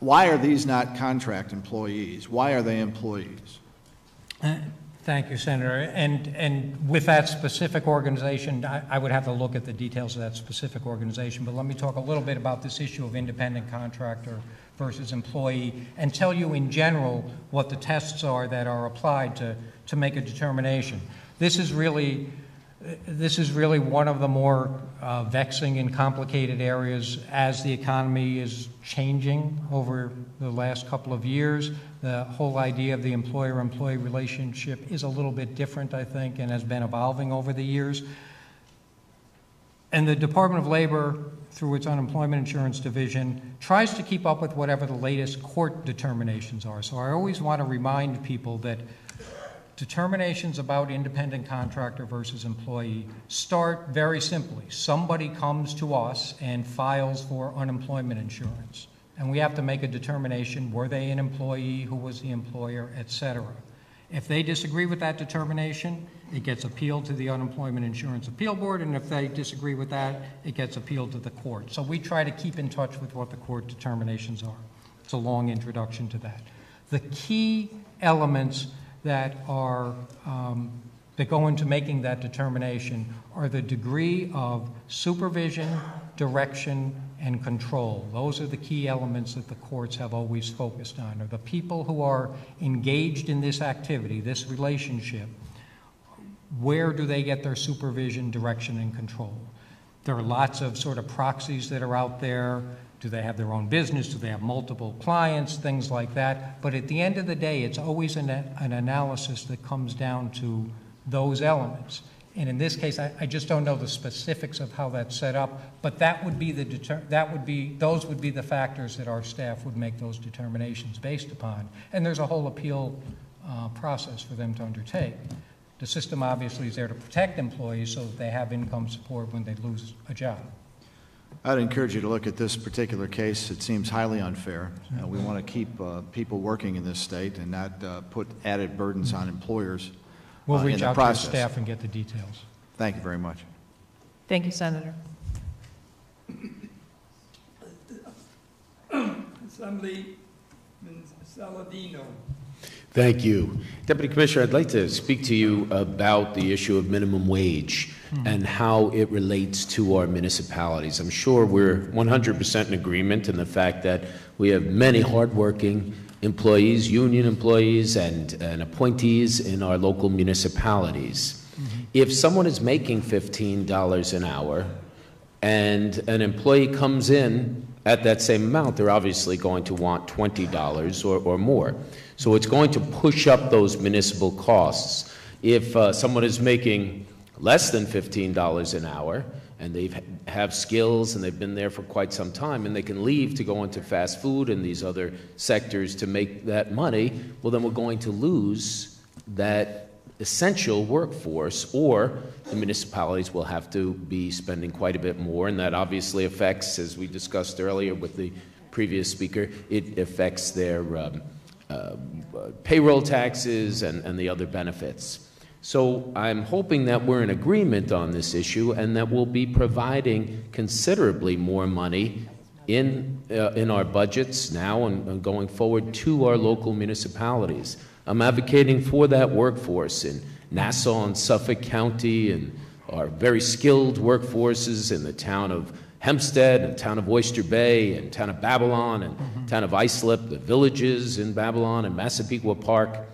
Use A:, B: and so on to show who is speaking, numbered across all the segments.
A: why are these not contract employees? Why are they employees?
B: Thank you, Senator. And with that specific organization, I would have to look at the details of that specific organization, but let me talk a little bit about this issue of independent contractor versus employee and tell you in general what the tests are that are applied to make a determination. This is really one of the more vexing and complicated areas as the economy is changing over the last couple of years. The whole idea of the employer-employee relationship is a little bit different, I think, and has been evolving over the years. And the Department of Labor, through its Unemployment Insurance Division, tries to keep up with whatever the latest court determinations are. So I always want to remind people that determinations about independent contractor versus employee start very simply. Somebody comes to us and files for unemployment insurance, and we have to make a determination, were they an employee, who was the employer, et cetera. If they disagree with that determination, it gets appealed to the Unemployment Insurance Appeal Board, and if they disagree with that, it gets appealed to the court. So we try to keep in touch with what the court determinations are. It's a long introduction to that. The key elements that are that go into making that determination are the degree of supervision, direction, and control. Those are the key elements that the courts have always focused on, are the people who are engaged in this activity, this relationship. Where do they get their supervision, direction, and control? There are lots of sort of proxies that are out there. Do they have their own business? Do they have multiple clients? Things like that. But at the end of the day, it's always an analysis that comes down to those elements. And in this case, I just don't know the specifics of how that's set up, but that would be those would be the factors that our staff would make those determinations based upon. And there's a whole appeal process for them to undertake. The system obviously is there to protect employees so that they have income support when they lose a job.
A: I'd encourage you to look at this particular case. It seems highly unfair. We want to keep people working in this state and not put added burdens on employers.
B: We'll reach out to the staff and get the details.
A: Thank you very much.
C: Thank you, Senator.
D: Assemblyman Saladino.
E: Thank you. Deputy Commissioner, I'd like to speak to you about the issue of minimum wage and how it relates to our municipalities. I'm sure we're 100% in agreement in the fact that we have many hardworking employees, union employees, and appointees in our local municipalities. If someone is making $15 an hour and an employee comes in at that same amount, they're obviously going to want $20 or more. So it's going to push up those municipal costs. If someone is making less than $15 an hour and they have skills and they've been there for quite some time and they can leave to go into fast food and these other sectors to make that money, well, then we're going to lose that essential workforce, or the municipalities will have to be spending quite a bit more, and that obviously affects, as we discussed earlier with the previous speaker, it affects their payroll taxes and the other benefits. So I'm hoping that we're in agreement on this issue and that we'll be providing considerably more money in our budgets now and going forward to our local municipalities. I'm advocating for that workforce in Nassau and Suffolk County and our very skilled workforces in the town of Hempstead and town of Oyster Bay and town of Babylon and town of Islip, the villages in Babylon and Massapequa Park.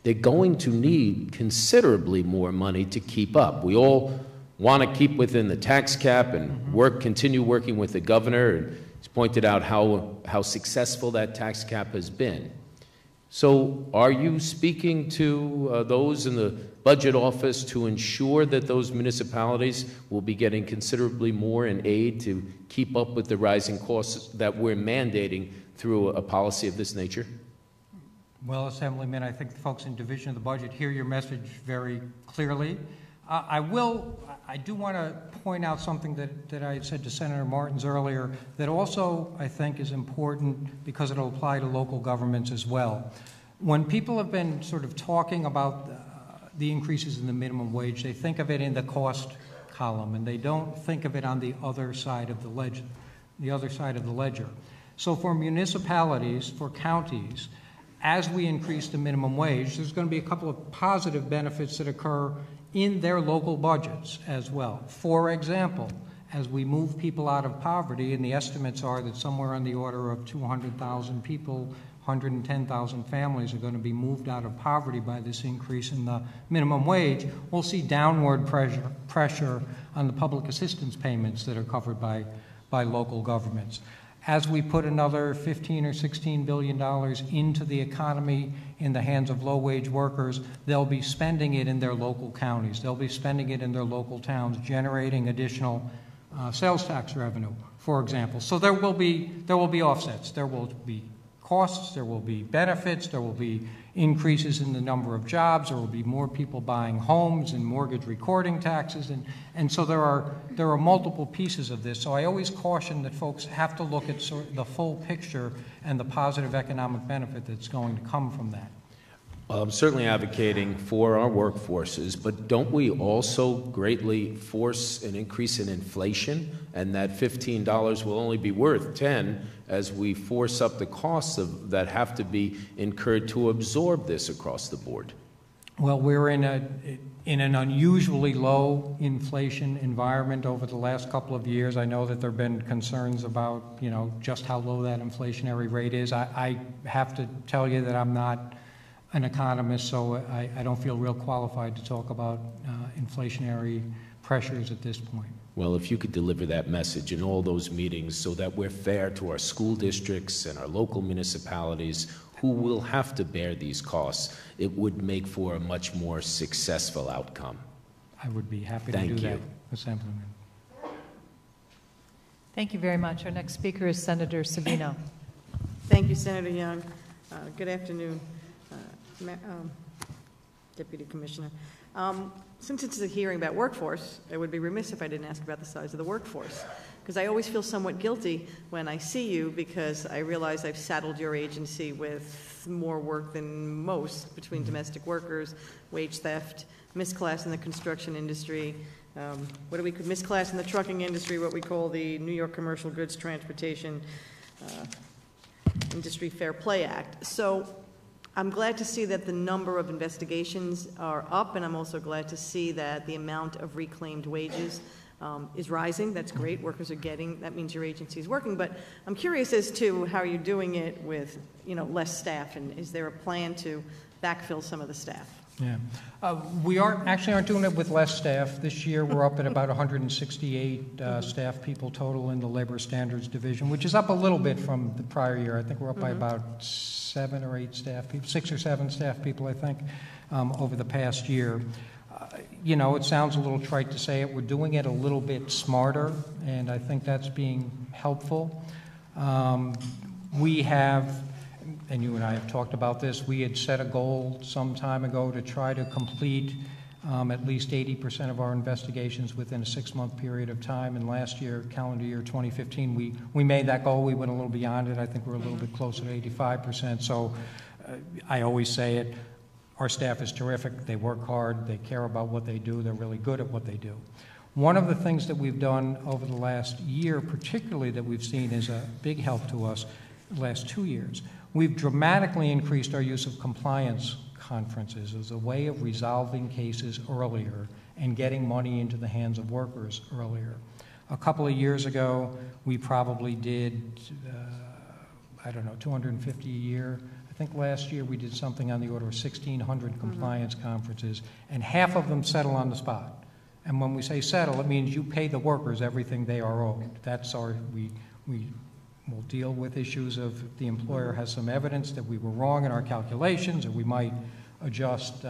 E: They're going to need considerably more money to keep up. We all want to keep within the tax cap and continue working with the governor. And he's pointed out how successful that tax cap has been. So are you speaking to those in the budget office to ensure that those municipalities will be getting considerably more in aid to keep up with the rising costs that we're mandating through a policy of this nature?
B: Well, Assemblyman, I think the folks in Division of the Budget hear your message very clearly. I do want to point out something that I had said to Senator Martins earlier that also I think is important because it'll apply to local governments as well. When people have been sort of talking about the increases in the minimum wage, they think of it in the cost column, and they don't think of it on the other side of the ledger. So for municipalities, for counties, as we increase the minimum wage, there's going to be a couple of positive benefits that occur in their local budgets as well. For example, as we move people out of poverty, and the estimates are that somewhere on the order of 200,000 people, 110,000 families are going to be moved out of poverty by this increase in the minimum wage, we'll see downward pressure on the public assistance payments that are covered by local governments. As we put another $15 or $16 billion into the economy in the hands of low-wage workers, they'll be spending it in their local counties. They'll be spending it in their local towns, generating additional sales tax revenue, for example. So there will be offsets. There will be costs, there will be benefits, there will be increases in the number of jobs, there will be more people buying homes and mortgage recording taxes, and so there are multiple pieces of this. So I always caution that folks have to look at sort of the full picture and the positive economic benefit that's going to come from that.
E: I'm certainly advocating for our workforces, but don't we also greatly force an increase in inflation, and that $15 will only be worth $10 as we force up the costs that have to be incurred to absorb this across the board?
B: Well, we're in an unusually low inflation environment over the last couple of years. I know that there have been concerns about, just how low that inflationary rate is. I have to tell you that I'm not an economist, so I don't feel real qualified to talk about inflationary pressures at this point.
E: Well, if you could deliver that message in all those meetings so that we're fair to our school districts and our local municipalities who will have to bear these costs, it would make for a much more successful outcome.
B: I would be happy to do that, Assemblyman.
C: Thank you very much. Our next speaker is Senator Savino.
F: Thank you, Senator Young. Good afternoon, Deputy Commissioner. Since it's a hearing about workforce, I would be remiss if I didn't ask about the size of the workforce, because I always feel somewhat guilty when I see you, because I realize I've saddled your agency with more work than most between domestic workers, wage theft, misclass in the construction industry, misclass in the trucking industry, what we call the New York Commercial Goods Transportation Industry Fair Play Act. So I'm glad to see that the number of investigations are up, and I'm also glad to see that the amount of reclaimed wages is rising. That's great. Workers are getting, that means your agency is working. But I'm curious as to how you're doing it with, less staff, and is there a plan to backfill some of the staff?
B: Yeah. We aren't doing it with less staff. This year we're up at about 168 staff people total in the Labor Standards Division, which is up a little bit from the prior year. I think we're up by about 7 or 8 staff people, 6 or 7 staff people, I think, over the past year. It sounds a little trite to say it. We're doing it a little bit smarter, and I think that's being helpful. We have, and you and I have talked about this, we had set a goal some time ago to try to complete at least 80% of our investigations within a 6-month period of time. And last year, calendar year 2015, we made that goal. We went a little beyond it. I think we're a little bit closer to 85%. So I always say it, our staff is terrific. They work hard. They care about what they do. They're really good at what they do. One of the things that we've done over the last year, particularly that we've seen is a big help to us the last 2 years. We've dramatically increased our use of compliance conferences as a way of resolving cases earlier and getting money into the hands of workers earlier. A couple of years ago, we probably did, 250 a year. I think last year we did something on the order of 1,600 compliance conferences, and half of them settle on the spot. And when we say settle, it means you pay the workers everything they are owed. That's we will deal with issues of if the employer has some evidence that we were wrong in our calculations, or we might adjust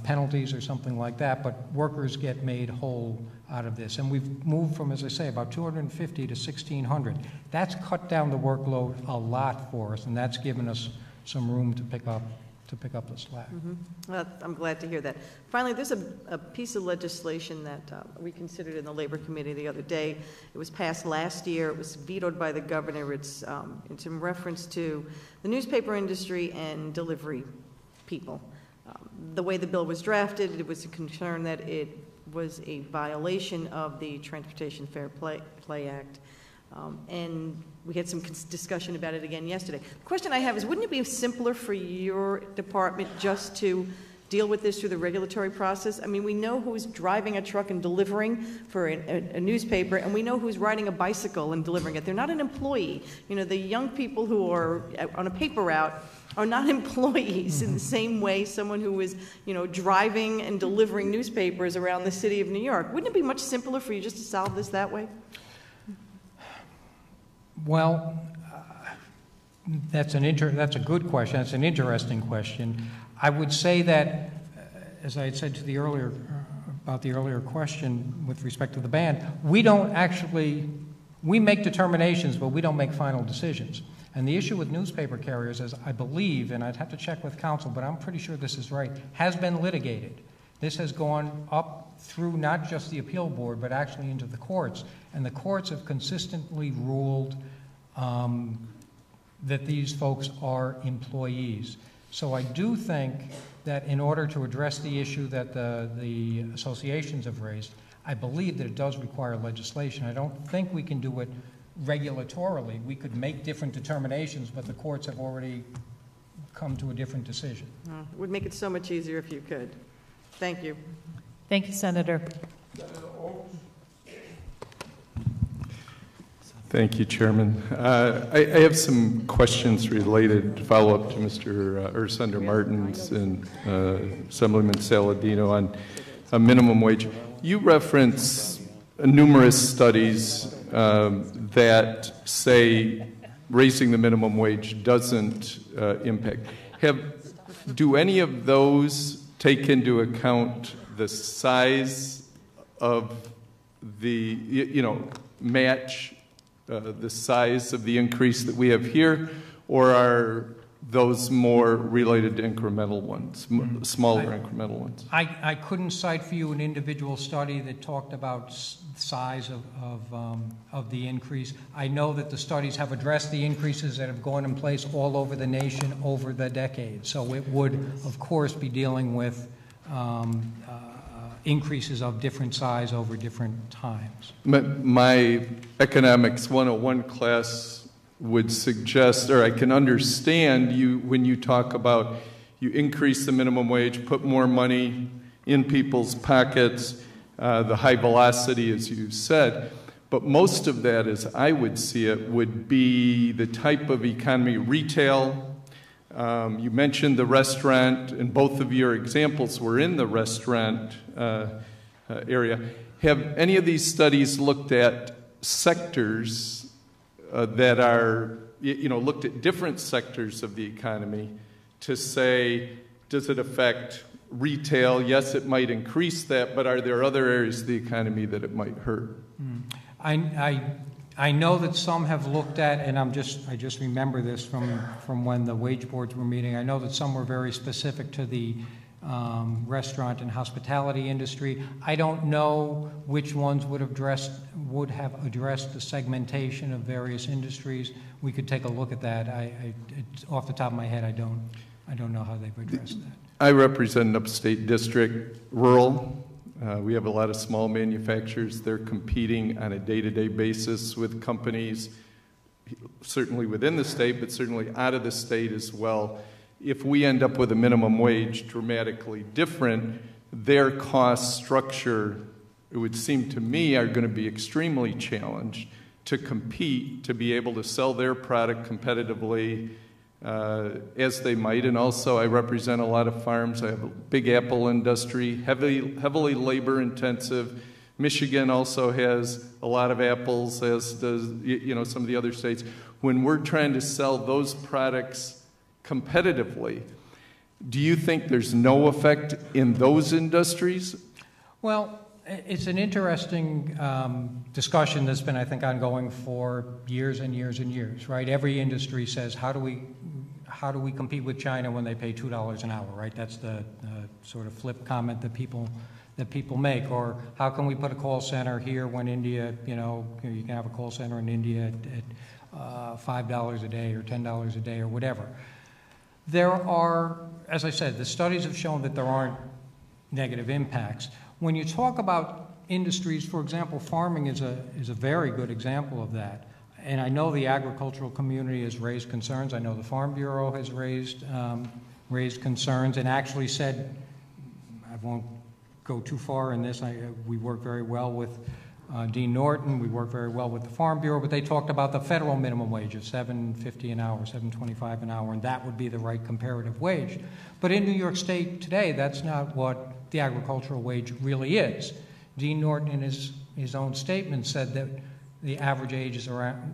B: penalties or something like that, but workers get made whole out of this. And we've moved from, as I say, about 250 to 1,600. That's cut down the workload a lot for us, and that's given us some room to pick up the slack.
F: Well, I'm glad to hear that. Finally, there's a piece of legislation that we considered in the Labor Committee the other day. It was passed last year. It was vetoed by the governor. It's in reference to the newspaper industry and delivery people. The way the bill was drafted, it was a concern that it was a violation of the Transportation Fair Play Act. And we had some discussion about it again yesterday. The question I have is, wouldn't it be simpler for your department just to deal with this through the regulatory process? I mean, we know who's driving a truck and delivering for a newspaper, and we know who's riding a bicycle and delivering it. They're not an employee. You know, the young people who are on a paper route are not employees in the same way someone who is, you know, driving and delivering newspapers around the city of New York. Wouldn't it be much simpler for you just to solve this that way?
B: Well, that's a good question. That's an interesting question. I would say that, as I had said to the earlier question with respect to the ban, we make determinations, but we don't make final decisions. And the issue with newspaper carriers is, I believe, and I'd have to check with counsel, but I'm pretty sure this is right, has been litigated. This has gone up through not just the appeal board, but actually into the courts. And the courts have consistently ruled that these folks are employees. So I do think that in order to address the issue that the associations have raised, I believe that it does require legislation. I don't think we can do it regulatorily. We could make different determinations, but the courts have already come to a different decision.
F: It would make it so much easier if you could. Thank you.
C: Thank you, Senator.
G: Thank you, Chairman. I have some questions related, follow-up to Senator Martin's and Assemblyman Saladino on a minimum wage. You reference numerous studies that say raising the minimum wage doesn't impact. Do any of those take into account the size of the, match the size of the increase that we have here, or are those more related to incremental ones, smaller incremental ones?
B: I couldn't cite for you an individual study that talked about size of the increase. I know that the studies have addressed the increases that have gone in place all over the nation over the decades. So it would, of course, be dealing with increases of different size over different times.
G: My Economics 101 class would suggest, or I can understand you when you talk about you increase the minimum wage, put more money in people's pockets, the high velocity, as you said. But most of that, as I would see it, would be the type of economy, retail. You mentioned the restaurant, and both of your examples were in the restaurant area. Have any of these studies looked at sectors that are, looked at different sectors of the economy to say, does it affect retail? Yes, it might increase that, but are there other areas of the economy that it might hurt?
B: I know that some have looked at, and I just remember this from when the wage boards were meeting. I know that some were very specific to the restaurant and hospitality industry. I don't know which ones would have addressed the segmentation of various industries. We could take a look at that. Off the top of my head, I don't know how they've addressed that.
G: I represent an upstate district, rural. We have a lot of small manufacturers. They're competing on a day-to-day basis with companies, certainly within the state, but certainly out of the state as well. If we end up with a minimum wage dramatically different, their cost structure, it would seem to me, are going to be extremely challenged to compete, to be able to sell their product competitively as they might. And also, I represent a lot of farms. I have a big apple industry, heavily labor intensive. Michigan also has a lot of apples, as does some of the other states. When we're trying to sell those products competitively, do you think there's no effect in those industries?
B: Well, it's an interesting discussion that's been, I think, ongoing for years and years and years, right? Every industry says, how do we compete with China when they pay $2 an hour, right? That's the sort of flip comment that people make. Or how can we put a call center here when India, you can have a call center in India at $5 a day or $10 a day or whatever. There are, as I said, the studies have shown that there aren't negative impacts. When you talk about industries, for example, farming is a very good example of that. And I know the agricultural community has raised concerns. I know the Farm Bureau has raised concerns and actually said, I won't go too far in this, we work very well with Dean Norton, we work very well with the Farm Bureau, but they talked about the federal minimum wage of $7.50 an hour, $7.25 an hour, and that would be the right comparative wage. But in New York State today, that's not what the agricultural wage really is. Dean Norton, in his own statement, said that the average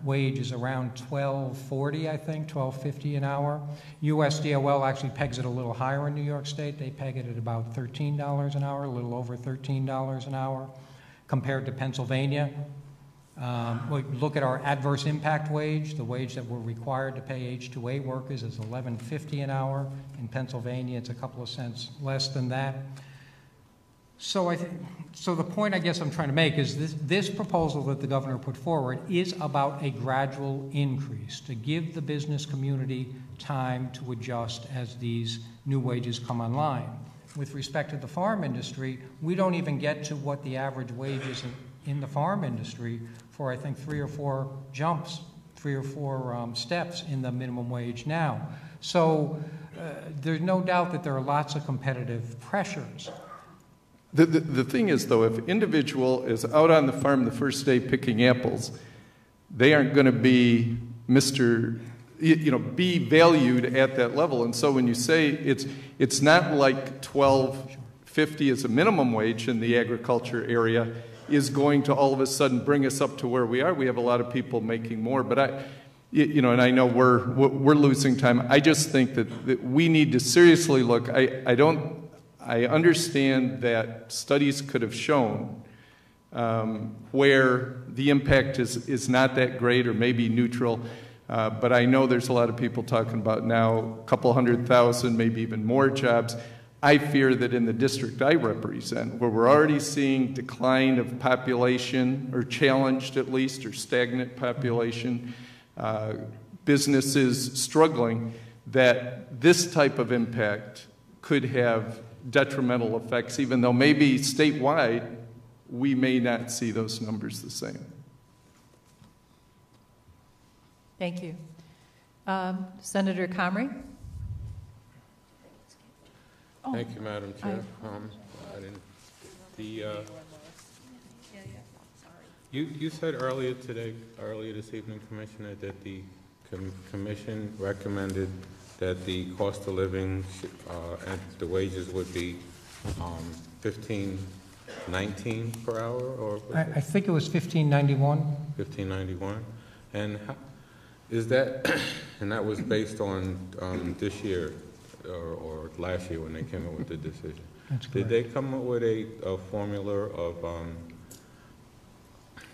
B: wage is around $12.40, I think, $12.50 an hour. USDOL actually pegs it a little higher in New York State. They peg it at about $13 an hour, a little over $13 an hour. Compared to Pennsylvania, we look at our adverse impact wage. The wage that we're required to pay H-2A workers is $11.50 an hour. In Pennsylvania, it's a couple of cents less than that. So the point I guess I'm trying to make is this proposal that the governor put forward is about a gradual increase to give the business community time to adjust as these new wages come online. With respect to the farm industry, we don't even get to what the average wage is in the farm industry for, I think, 3 or 4 jumps, 3 or 4 steps in the minimum wage now. So there's no doubt that there are lots of competitive pressures.
G: The thing is, though, if individual is out on the farm the first day picking apples, they aren't going to be be valued at that level. And so when you say it's not like $12.50 as a minimum wage in the agriculture area is going to all of a sudden bring us up to where we are. We have a lot of people making more, but and I know we're losing time. I just think that we need to seriously look. I understand that studies could have shown where the impact is not that great or maybe neutral. But I know there's a lot of people talking about now a couple 100,000, maybe even more jobs. I fear that in the district I represent, where we're already seeing decline of population, or challenged at least, or stagnant population, businesses struggling, that this type of impact could have detrimental effects, even though maybe statewide we may not see those numbers the same.
C: Thank you. Senator Comrie?
H: Thank you, Madam Chair. You said earlier this evening, Commissioner, that the Commission recommended that the cost of living and the wages would be $15.19 per hour, or
B: I think it was $15.91.
H: $15.91, and is that and that was based on this year or last year when they came up with the decision?
B: That's correct.
H: Did they come up with a formula of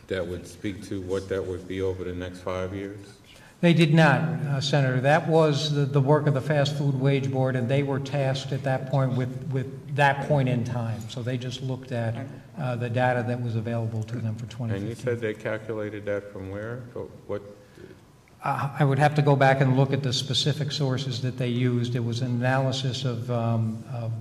H: that would speak to what that would be over the next 5 years?
B: They did not, Senator. That was the work of the Fast Food Wage Board, and they were tasked at that point with that point in time. So they just looked at the data that was available to them for 2015.
H: And you said they calculated that from where? What?
B: I would have to go back and look at the specific sources that they used. It was an analysis of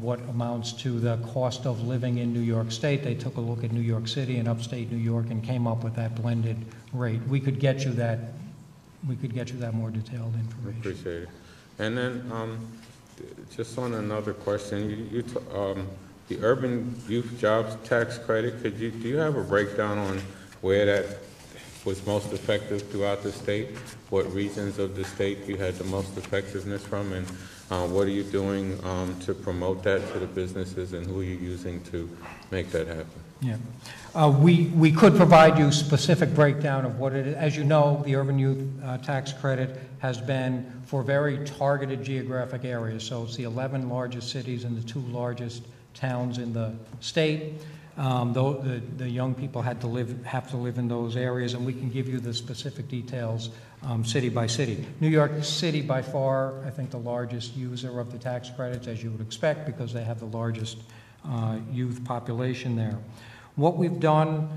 B: what amounts to the cost of living in New York State. They took a look at New York City and upstate New York and came up with that blended rate. We could get you that. We could get you that more detailed information.
H: Appreciate it. And then, just on another question, the Urban Youth Jobs Tax Credit. Do you have a breakdown on where that was most effective throughout the state? What regions of the state you had the most effectiveness from, and what are you doing to promote that to the businesses, and who are you using to make that happen?
B: Yeah. We could provide you specific breakdown of what it is. As you know, the Urban Youth Tax Credit has been for very targeted geographic areas. So it's the 11 largest cities and the 2 largest towns in the state. The young people have to live in those areas, and we can give you the specific details city by city. New York City, by far, I think the largest user of the tax credits, as you would expect, because they have the largest youth population there. What we've done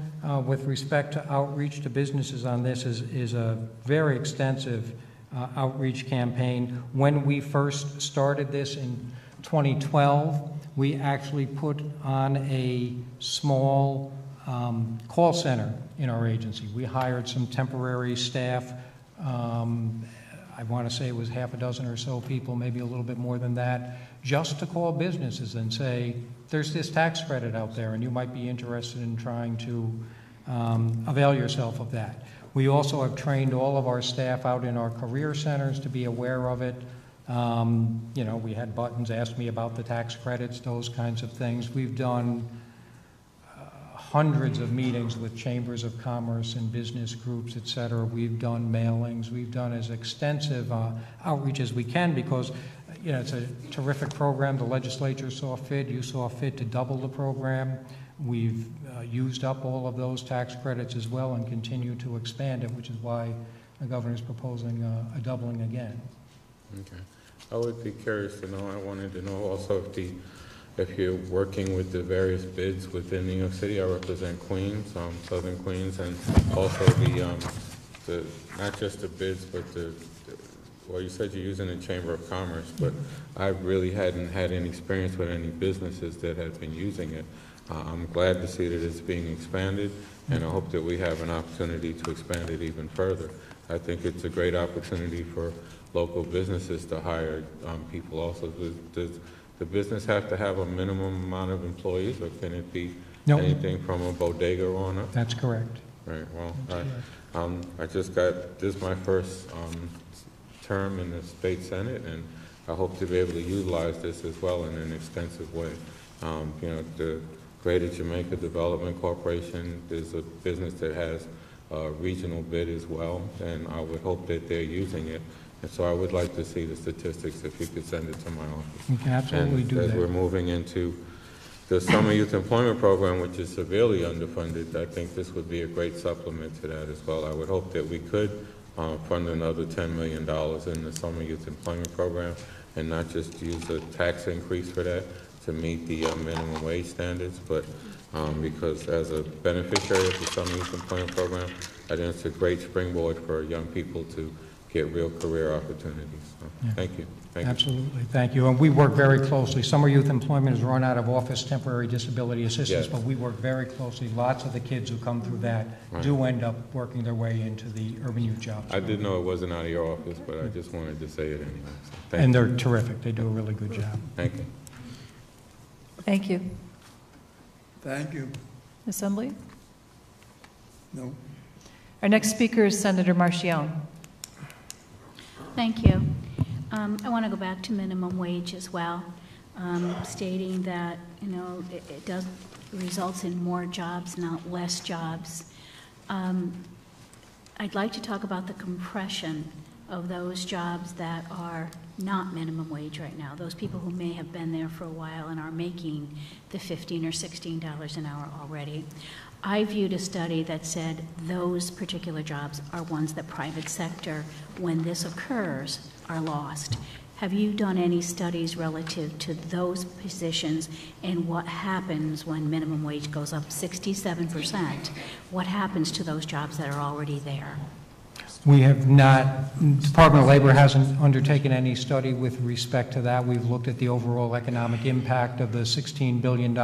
B: with respect to outreach to businesses on this is a very extensive outreach campaign. When we first started this in 2012, we actually put on a small call center in our agency. We hired some temporary staff. I want to say it was half a dozen or so people, maybe a little bit more than that, just to call businesses and say, there's this tax credit out there and you might be interested in trying to avail yourself of that. We also have trained all of our staff out in our career centers to be aware of it. You know, we had buttons, ask me about the tax credits, those kinds of things. We've done hundreds of meetings with chambers of commerce and business groups, et cetera. We've done mailings. We've done as extensive outreach as we can because, you know, it's a terrific program. The legislature saw fit. You saw fit to double the program. We've used up all of those tax credits as well and continue to expand it, which is why the governor's proposing a doubling again.
H: Okay. I would be curious to know, I wanted to know also if you're working with the various bids within New York City. I represent Queens, Southern Queens, and also the not just the bids, but well, you said you're using the Chamber of Commerce, but I really hadn't had any experience with any businesses that had been using it. I'm glad to see that it's being expanded, and I hope that we have an opportunity to expand it even further. I think it's a great opportunity for local businesses to hire people also. Does the business have to have a minimum amount of employees, or can it be anything from a bodega on up?
B: That's correct.
H: Right, well, I just got, this is my first term in the state senate, and I hope to be able to utilize this as well in an extensive way. You know, the Greater Jamaica Development Corporation is a business that has a regional bid as well, and I would hope that they're using it. And so I would like to see the statistics if you could send it to my office.
B: We can absolutely do that.
H: As we're moving into the Summer Youth Employment Program, which is severely underfunded, I think this would be a great supplement to that as well. I would hope that we could fund another $10 million in the Summer Youth Employment Program and not just use a tax increase for that to meet the minimum wage standards, but because as a beneficiary of the Summer Youth Employment Program, I think it's a great springboard for young people to get real career opportunities. So,
B: yeah.
H: Thank you.
B: Absolutely. Thank you. And we work very closely. Summer Youth Employment is run out of Office Temporary Disability Assistance, but we work very closely. Lots of the kids who come through that do end up working their way into the urban youth jobs.
H: I didn't know it wasn't out of your office, but I just wanted to say it anyway. So
B: and they're terrific. They do a really good job.
H: Thank you.
C: Thank you.
D: Thank you.
C: Assembly?
D: No.
C: Our next speaker is Senator Marchione.
I: Thank you. I want to go back to minimum wage as well, stating that, you know, it does results in more jobs, not less jobs. I'd like to talk about the compression of those jobs that are not minimum wage right now, those people who may have been there for a while and are making the $15 or $16 an hour already. I viewed a study that said those particular jobs are ones that private sector, when this occurs, are lost. Have you done any studies relative to those positions and what happens when minimum wage goes up 67%? What happens to those jobs that are already there?
B: We have not, Department of Labor hasn't undertaken any study with respect to that. We've looked at the overall economic impact of the $16 billion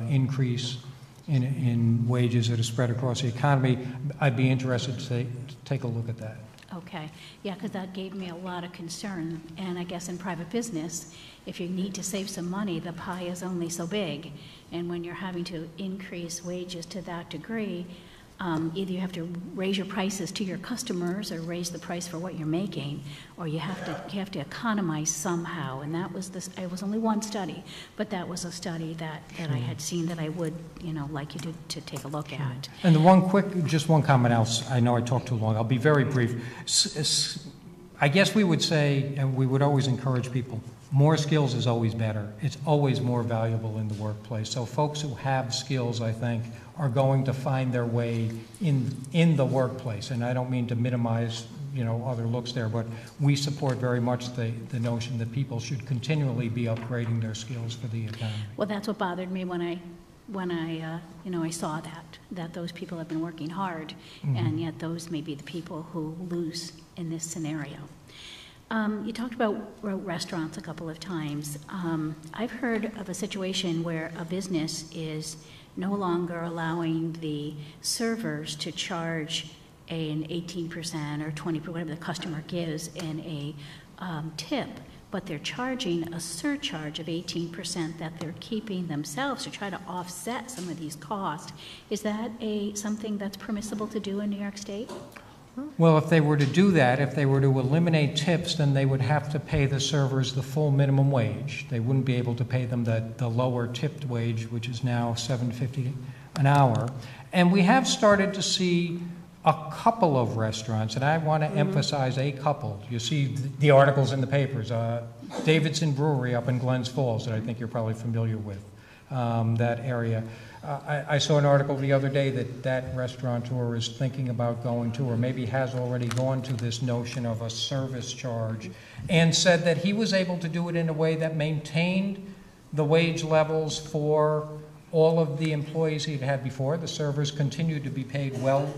B: increase in wages that are spread across the economy. I'd be interested to take a look at that.
I: Okay. Yeah, because that gave me a lot of concern. And I guess in private business, if you need to save some money, the pie is only so big. And when you're having to increase wages to that degree, either you have to raise your prices to your customers or raise the price for what you're making, or you have to economize somehow. And that was it was only one study, but that was a study that I had seen that I would, you know, like you to take a look at.
B: And just one comment else. I know I talked too long. I'll be very brief. I guess we would say, and we would always encourage people, more skills is always better. It's always more valuable in the workplace. So folks who have skills, I think, are going to find their way in the workplace. And I don't mean to minimize, you know, other looks there, but we support very much the notion that people should continually be upgrading their skills for the economy.
I: Well, that's what bothered me when I you know, I saw that those people have been working hard, and yet those may be the people who lose in this scenario. You talked about restaurants a couple of times. I've heard of a situation where a business is no longer allowing the servers to charge an 18% or 20%, whatever the customer gives in a tip, but they're charging a surcharge of 18% that they're keeping themselves to try to offset some of these costs. Is that something that's permissible to do in New York State?
B: Well, if they were to do that, if they were to eliminate tips, then they would have to pay the servers the full minimum wage. They wouldn't be able to pay them the lower tipped wage, which is now $7.50 an hour. And we have started to see a couple of restaurants, and I want to emphasize a couple. You see the articles in the papers. Davidson Brewery up in Glens Falls, that I think you're probably familiar with, that area. I saw an article the other day that restaurateur is thinking about going to, or maybe has already gone to, this notion of a service charge, and said that he was able to do it in a way that maintained the wage levels for all of the employees he'd had before. The servers continued to be paid well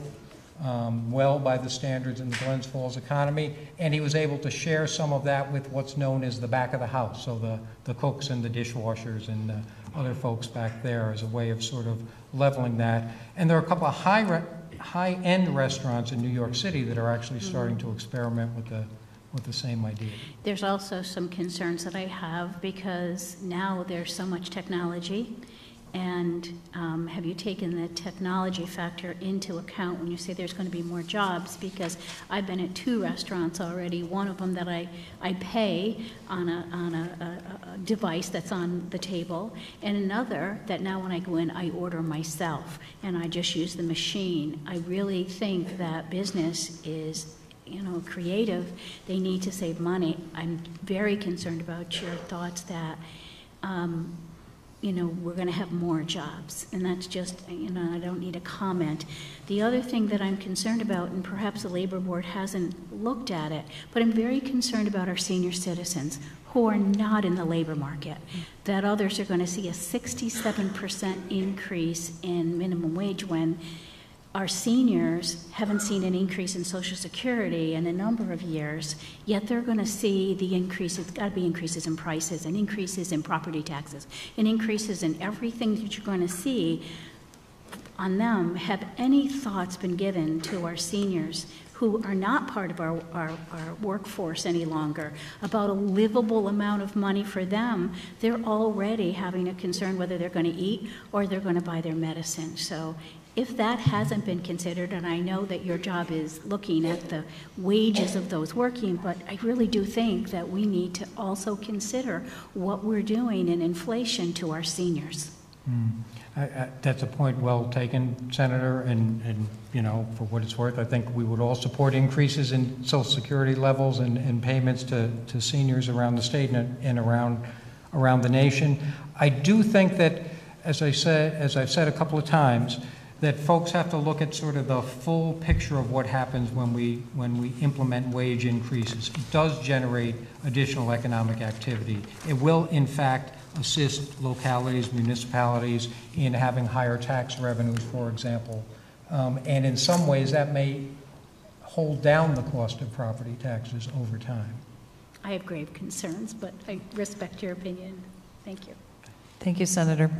B: by the standards in the Glens Falls economy, and he was able to share some of that with what's known as the back of the house, so the cooks and the dishwashers and the other folks back there, as a way of sort of leveling that. And there are a couple of high-end restaurants in New York City that are actually starting to experiment with the same idea.
I: There's also some concerns that I have, because now there's so much technology. And have you taken the technology factor into account when you say there's going to be more jobs? Because I've been at 2 restaurants already, one of them that I pay on a device that's on the table, and another that now when I go in, I order myself, and I just use the machine. I really think that business is, creative. They need to save money. I'm very concerned about your thoughts that we're going to have more jobs. And that's just, I don't need a comment. The other thing that I'm concerned about, and perhaps the Labor Board hasn't looked at it, but I'm very concerned about our senior citizens who are not in the labor market, that others are going to see a 67% increase in minimum wage when our seniors haven't seen an increase in Social Security in a number of years, yet they're going to see the increase. It's got to be increases in prices and increases in property taxes and increases in everything that you're going to see on them. Have any thoughts been given to our seniors who are not part of our workforce any longer about a livable amount of money for them? They're already having a concern whether they're going to eat or they're going to buy their medicine. So if that hasn't been considered, and I know that your job is looking at the wages of those working, but I really do think that we need to also consider what we're doing in inflation to our seniors.
B: That's a point well taken, Senator, and for what it's worth, I think we would all support increases in Social Security levels and payments to seniors around the state and around the nation. I do think that, as I've said a couple of times, that folks have to look at sort of the full picture of what happens when we implement wage increases. It does generate additional economic activity. It will, in fact, assist localities, municipalities in having higher tax revenues, for example. And in some ways, that may hold down the cost of property taxes over time.
I: I have grave concerns, but I respect your opinion. Thank you.
C: Thank you, Senator.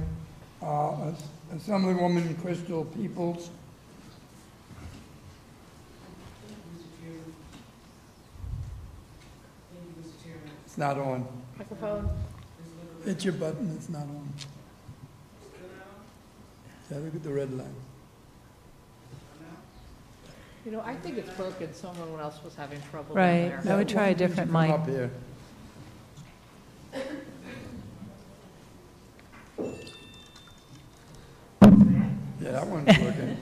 D: Assemblywoman Crystal Peoples. It's not on.
F: Microphone.
D: Hit your button, it's not on. Yeah, look at the red line.
J: I think it's broken. Someone else was having trouble
C: Right.
J: down there.
C: I would try a different
D: Come
C: mic.
D: up here. Yeah, that one's working.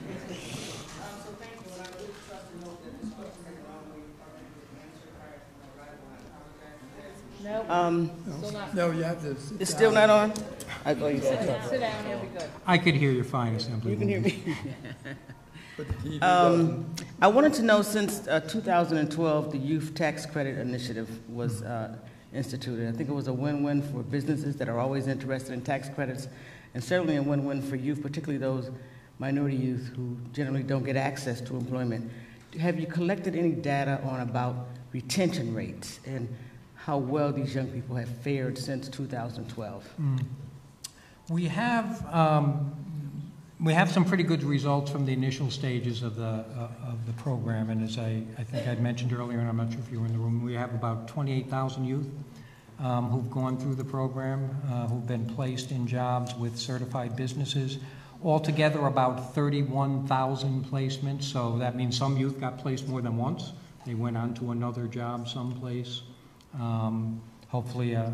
D: No, you have to sit
K: It's
D: down.
K: still not on? I thought you said
J: Sit down, you'll be good.
B: I could hear you fine, Assemblywoman.
K: you can hear me.
D: But the TV doesn't.
K: I wanted to know, since 2012, the Youth Tax Credit Initiative was instituted. I think it was a win-win for businesses that are always interested in tax credits, and certainly a win-win for youth, particularly those minority youth who generally don't get access to employment. Have you collected any data on about retention rates and how well these young people have fared since 2012?
B: We have We have some pretty good results from the initial stages of the program, and as I think I'd mentioned earlier, and I'm not sure if you were in the room, we have about 28,000 youth who've gone through the program, who've been placed in jobs with certified businesses. Altogether, about 31,000 placements, so that means some youth got placed more than once. They went on to another job someplace, hopefully a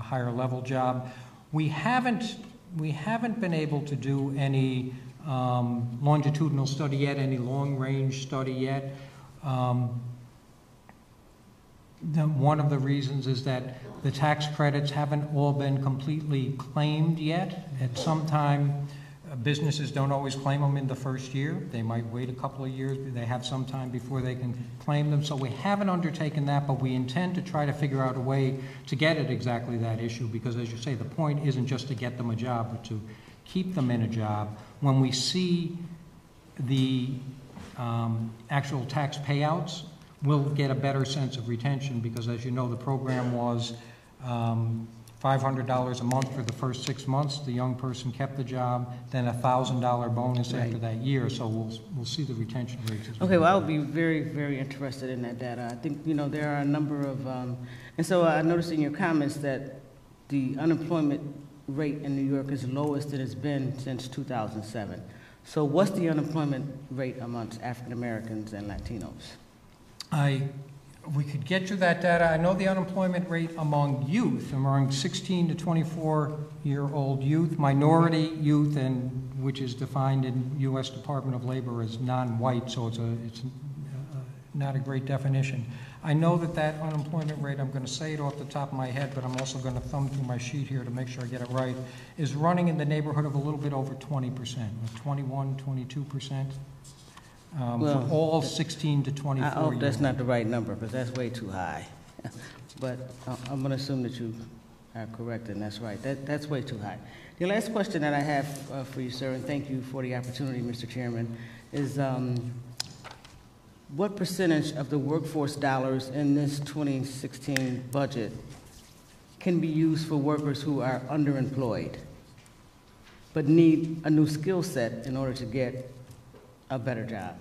B: higher level job. We haven't been able to do any longitudinal study yet, any long-range study yet. One of the reasons is that the tax credits haven't all been completely claimed yet. At some time, businesses don't always claim them in the first year. They might wait a couple of years, but they have some time before they can claim them. So we haven't undertaken that, but we intend to try to figure out a way to get at exactly that issue, because as you say, the point isn't just to get them a job, but to keep them in a job. When we see the actual tax payouts, we'll get a better sense of retention, because as you know, the program was $500 a month for the first 6 months. The young person kept the job, then a $1,000 bonus after that year. So we'll see the retention rates.
K: Okay, well, I'll be very, very interested in that data. I think, there are a number of, and so I noticed in your comments that the unemployment rate in New York is the lowest it has been since 2007. So what's the unemployment rate amongst African Americans and Latinos?
B: We could get you that data. I know the unemployment rate among youth, among 16 to 24-year-old youth, minority youth, and which is defined in U.S. Department of Labor as non-white, so it's not a great definition. I know that unemployment rate, I'm going to say it off the top of my head, but I'm also going to thumb through my sheet here to make sure I get it right, is running in the neighborhood of a little bit over 20%, 21, 22%. For all 16 to 24
K: I hope
B: years.
K: that's not the right number, because that's way too high. But I'm going to assume that you are correct, and that's right. That's way too high. The last question that I have for you, sir, and thank you for the opportunity, Mr. Chairman, is what percentage of the workforce dollars in this 2016 budget can be used for workers who are underemployed but need a new skill set in order to get a better job?